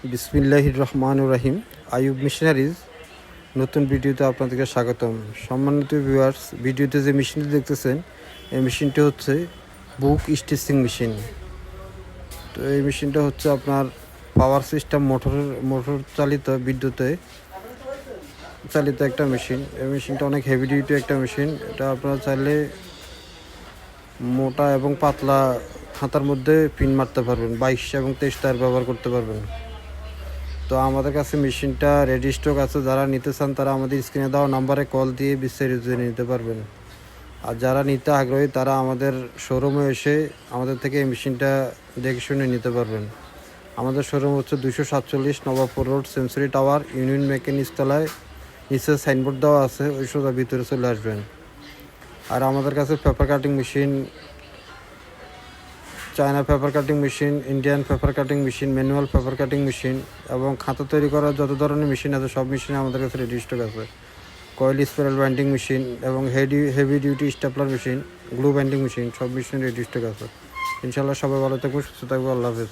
বিসমিল্লাহির রহমানুর রহিম। আইয়ুব মেশিনারিজ নতুন ভিডিওতে আপনাদেরকে স্বাগতম। সম্মানিত ভিউয়ার্স, ভিডিওতে যে মেশিনটি দেখতেছেন এই মেশিনটি হচ্ছে বুক স্টিচিং মেশিন। তো এই মেশিনটা হচ্ছে আপনার পাওয়ার সিস্টেম মোটর চালিত, বিদ্যুতে চালিত একটা মেশিন। এই মেশিনটা অনেক হেভি ডিউটি একটা মেশিন। এটা আপনারা চাইলে মোটা এবং পাতলা হাতার মধ্যে পিন মারতে পারবেন, 22 এবং 23 টায়ার ব্যবহার করতে পারবেন। তো আমাদের কাছে মেশিনটা রেডি স্টক আছে। যারা নিতে চান তারা আমাদের স্ক্রিনে দেওয়া নাম্বারে কল দিয়ে বিস্তারিত জেনে নিতে পারবেন। আর যারা নিতে আগ্রহী তারা আমাদের শোরুমে এসে আমাদের থেকে এই মেশিনটা দেখে শুনে নিতে পারবেন। আমাদের শোরুম হচ্ছে 247 Nawabpur road, century tower, union mechanics তলায়। নিচে সাইনবোর্ড দেওয়া আছে, ওই সোজা ভিতরে চলে আসবেন। আর আমাদের কাছে paper cutting machine, China paper cutting machine, Indian paper cutting machine, manual paper cutting machine এবং খাতা তৈরি করার যত ধরনের মেশিন আছে সব মেশিন আমাদের কাছে রেডি স্টক আছে। কয়েল স্পাইরাল বাইন্ডিং মেশিন এবং heavy duty stapler machine, glue binding machine, সব মেশিন রেডি স্টক আছে। ইনশাআল্লাহ সবাই ভালো থাকবেন, সুস্থ থাকবেন। আল্লাহ হাফেজ।